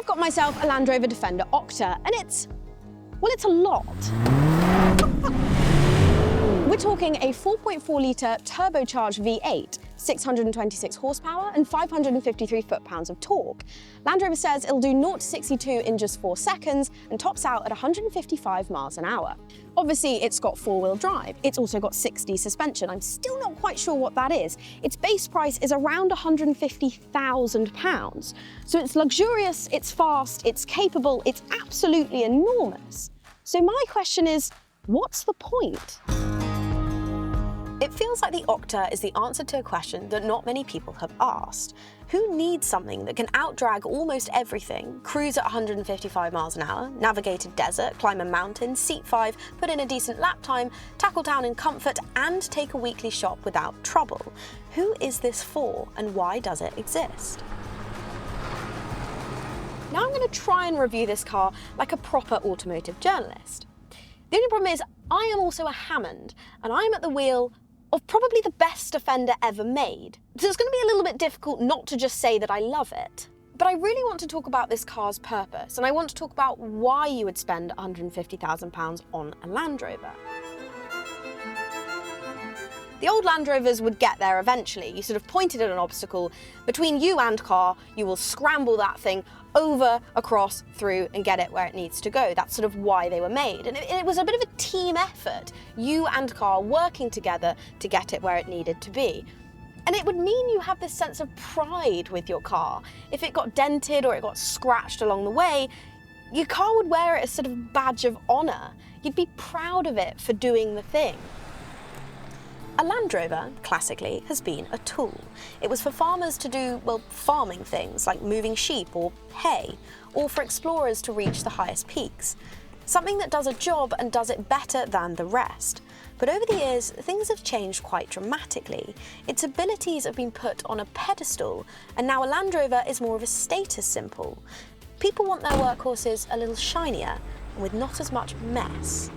I've got myself a Land Rover Defender OCTA, and it's a lot. We're talking a 4.4-litre turbocharged V8, 626 horsepower and 553 foot-pounds of torque. Land Rover says it'll do 0 to 62 in just 4 seconds and tops out at 155 miles an hour. Obviously, it's got 4-wheel drive. It's also got 6D suspension. I'm still not quite sure what that is. Its base price is around £150,000. So it's luxurious, it's fast, it's capable, it's absolutely enormous. So my question is, what's the point? It feels like the OCTA is the answer to a question that not many people have asked. Who needs something that can outdrag almost everything, cruise at 155 miles an hour, navigate a desert, climb a mountain, seat 5, put in a decent lap time, tackle town in comfort, and take a weekly shop without trouble? Who is this for, and why does it exist? Now I'm going to try and review this car like a proper automotive journalist. The only problem is I am also a Hammond, and I am at the wheel of probably the best Defender ever made. So it's going to be a little bit difficult not to just say that I love it. But I really want to talk about this car's purpose, and I want to talk about why you would spend £150,000 on a Land Rover. The old Land Rovers would get there eventually. You sort of pointed at an obstacle. Between you and car, you will scramble that thing over, across, through, and get it where it needs to go. That's sort of why they were made. And it was a bit of a team effort, you and car working together to get it where it needed to be. And it would mean you have this sense of pride with your car. If it got dented or it got scratched along the way, your car would wear it as sort of badge of honour. You'd be proud of it for doing the thing. A Land Rover, classically, has been a tool. It was for farmers to do, well, farming things like moving sheep or hay, or for explorers to reach the highest peaks. Something that does a job and does it better than the rest. But over the years, things have changed quite dramatically. Its abilities have been put on a pedestal, and now a Land Rover is more of a status symbol. People want their workhorses a little shinier, and with not as much mess.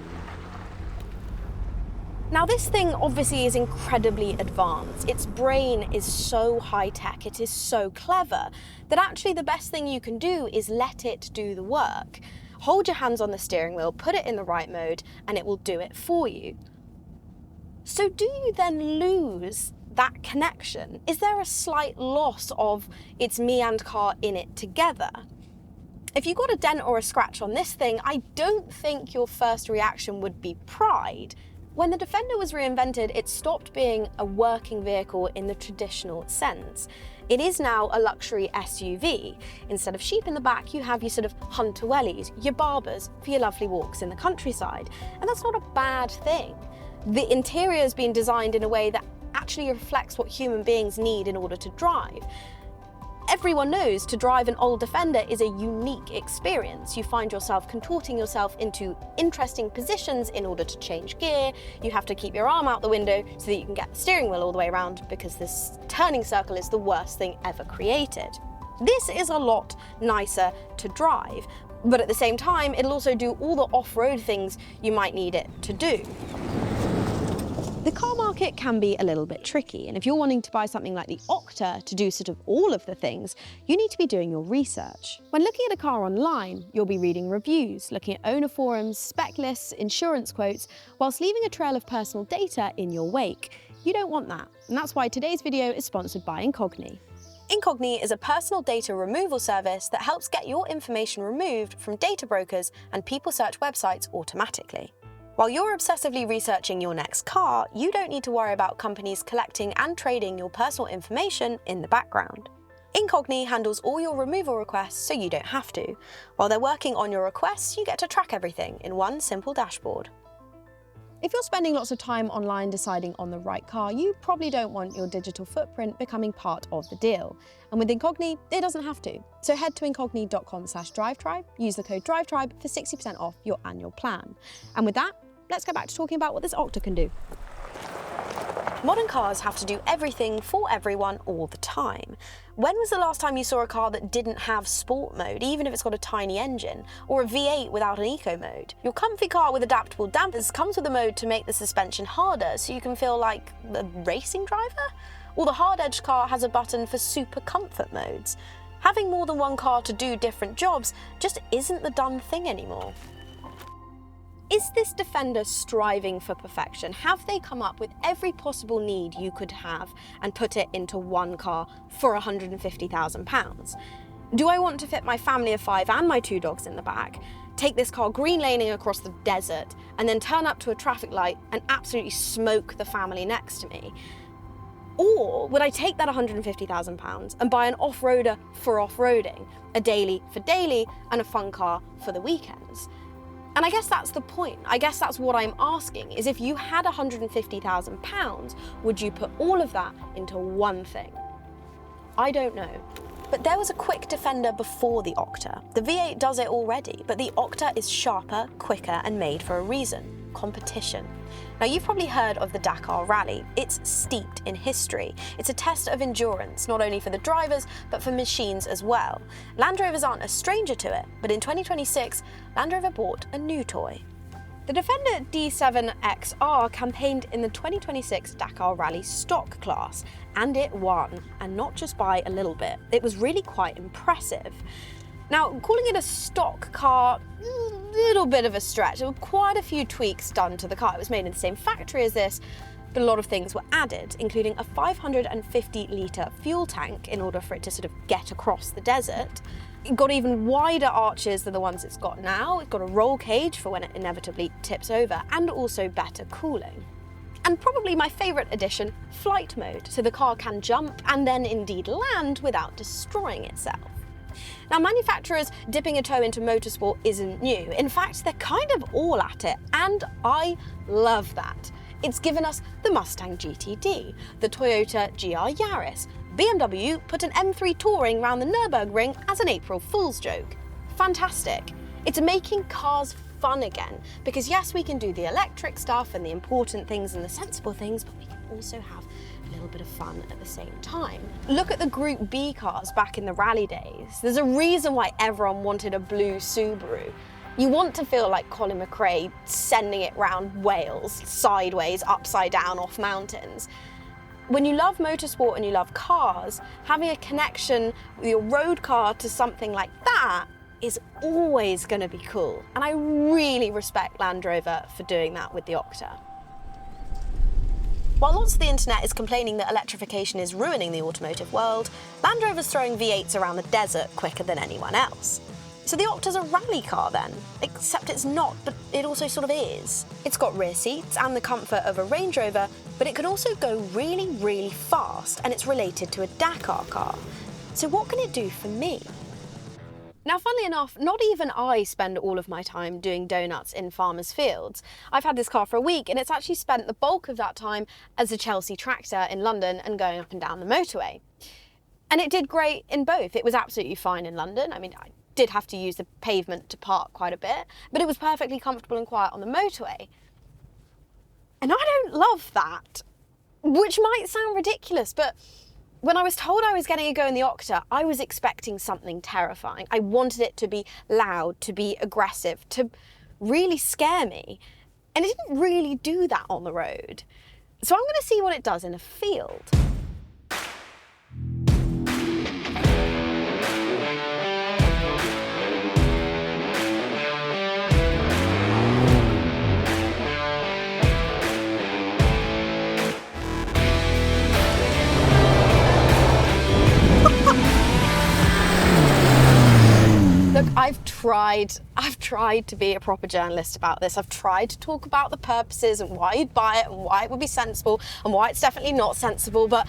Now this thing obviously is incredibly advanced. Its brain is so high-tech, it is so clever, that actually the best thing you can do is let it do the work. Hold your hands on the steering wheel, put it in the right mode, and it will do it for you. So do you then lose that connection? Is there a slight loss of it's me and car in it together? If you got a dent or a scratch on this thing, I don't think your first reaction would be pride. When the Defender was reinvented, it stopped being a working vehicle in the traditional sense. It is now a luxury SUV. Instead of sheep in the back, you have your sort of hunter wellies, your barbers for your lovely walks in the countryside. And that's not a bad thing. The interior has been designed in a way that actually reflects what human beings need in order to drive. Everyone knows to drive an old Defender is a unique experience. You find yourself contorting yourself into interesting positions in order to change gear. You have to keep your arm out the window so that you can get the steering wheel all the way around, because this turning circle is the worst thing ever created. This is a lot nicer to drive, but at the same time, it'll also do all the off-road things you might need it to do. The car market can be a little bit tricky, and if you're wanting to buy something like the OCTA to do sort of all of the things, you need to be doing your research. When looking at a car online, you'll be reading reviews, looking at owner forums, spec lists, insurance quotes, whilst leaving a trail of personal data in your wake. You don't want that, and that's why today's video is sponsored by Incogni. Incogni is a personal data removal service that helps get your information removed from data brokers and people search websites automatically. While you're obsessively researching your next car, you don't need to worry about companies collecting and trading your personal information in the background. Incogni handles all your removal requests so you don't have to. While they're working on your requests, you get to track everything in one simple dashboard. If you're spending lots of time online deciding on the right car, you probably don't want your digital footprint becoming part of the deal. And with Incogni, it doesn't have to. So head to incogni.com/DriveTribe, use the code DriveTribe for 60% off your annual plan. And with that, let's go back to talking about what this OCTA can do. Modern cars have to do everything for everyone all the time. When was the last time you saw a car that didn't have sport mode, even if it's got a tiny engine, or a V8 without an eco mode? Your comfy car with adaptable dampers comes with a mode to make the suspension harder so you can feel like a racing driver? Or the hard-edged car has a button for super comfort modes. Having more than one car to do different jobs just isn't the done thing anymore. Is this Defender striving for perfection? Have they come up with every possible need you could have and put it into one car for £150,000? Do I want to fit my family of 5 and my 2 dogs in the back, take this car green laning across the desert, and then turn up to a traffic light and absolutely smoke the family next to me? Or would I take that £150,000 and buy an off-roader for off-roading, a daily for daily, and a fun car for the weekends? And I guess that's the point. I guess that's what I'm asking, is if you had £150,000, would you put all of that into one thing? I don't know. But there was a quick Defender before the Octa. The V8 does it already, but the Octa is sharper, quicker, and made for a reason: competition. Now, you've probably heard of the Dakar Rally. It's steeped in history. It's a test of endurance, not only for the drivers, but for machines as well. Land Rovers aren't a stranger to it, but in 2026, Land Rover bought a new toy. The Defender D7XR campaigned in the 2026 Dakar Rally stock class, and it won, and not just by a little bit. It was really quite impressive. Now, calling it a stock car, little bit of a stretch. There were quite a few tweaks done to the car. It was made in the same factory as this, but a lot of things were added, including a 550-litre fuel tank in order for it to sort of get across the desert. It got even wider arches than the ones it's got now. It's got a roll cage for when it inevitably tips over, and also better cooling. And probably my favourite addition, flight mode, so the car can jump and then indeed land without destroying itself. Now, manufacturers dipping a toe into motorsport isn't new. In fact, they're kind of all at it, and I love that. It's given us the Mustang GTD, the Toyota GR Yaris. BMW put an M3 Touring round the Nürburgring as an April Fool's joke. Fantastic. It's making cars fun again, because yes, we can do the electric stuff and the important things and the sensible things, but we can also have a little bit of fun at the same time. Look at the Group B cars back in the rally days. There's a reason why everyone wanted a blue Subaru. You want to feel like Colin McRae sending it round Wales, sideways, upside down, off mountains. When you love motorsport and you love cars, having a connection with your road car to something like that is always going to be cool. And I really respect Land Rover for doing that with the Octa. While lots of the internet is complaining that electrification is ruining the automotive world, Land Rover's throwing V8s around the desert quicker than anyone else. So the Octa's a rally car then, except it's not, but it also sort of is. It's got rear seats and the comfort of a Range Rover, but it can also go really, really fast, and it's related to a Dakar car. So what can it do for me? Now, funnily enough, not even I spend all of my time doing donuts in farmers' fields. I've had this car for a week, and it's actually spent the bulk of that time as a Chelsea tractor in London and going up and down the motorway. And it did great in both. It was absolutely fine in London. I mean, I did have to use the pavement to park quite a bit, but it was perfectly comfortable and quiet on the motorway. And I don't love that, which might sound ridiculous, but when I was told I was getting a go in the Octa, I was expecting something terrifying. I wanted it to be loud, to be aggressive, to really scare me. And it didn't really do that on the road. So I'm going to see what it does in a field. Look, I've tried to be a proper journalist about this. I've tried to talk about the purposes and why you'd buy it and why it would be sensible and why it's definitely not sensible, but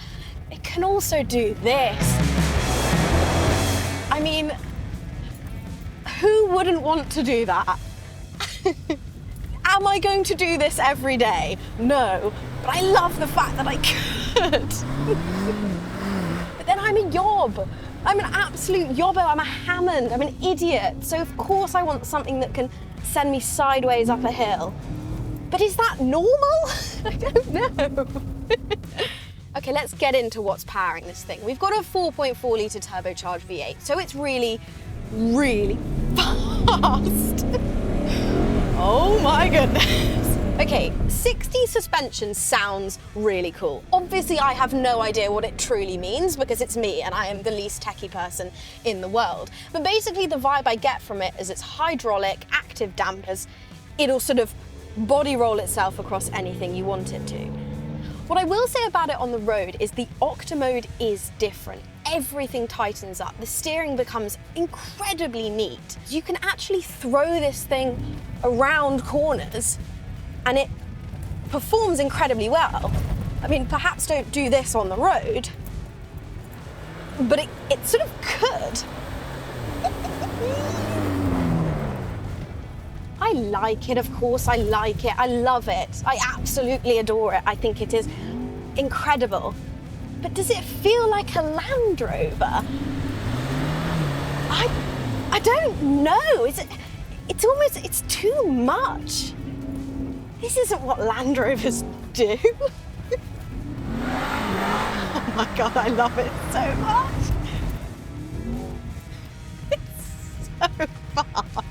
it can also do this. I mean, who wouldn't want to do that? Am I going to do this every day? No, but I love the fact that I could. But then I'm a yob. I'm an absolute yobbo, I'm a Hammond, I'm an idiot. So of course I want something that can send me sideways up a hill. But is that normal? I don't know. Okay, let's get into what's powering this thing. We've got a 4.4 litre turbocharged V8, so it's really, really fast. Oh my goodness. Okay, 60 suspension sounds really cool. Obviously, I have no idea what it truly means because it's me and I am the least techie person in the world. But basically the vibe I get from it is it's hydraulic, active dampers. It'll sort of body roll itself across anything you want it to. What I will say about it on the road is the Octa mode is different. Everything tightens up. The steering becomes incredibly neat. You can actually throw this thing around corners and it performs incredibly well. I mean, perhaps don't do this on the road, but it sort of could. I like it, of course, I like it, I love it. I absolutely adore it. I think it is incredible. But does it feel like a Land Rover? I don't know. It's too much. This isn't what Land Rovers do. Oh my God, I love it so much. It's so fast.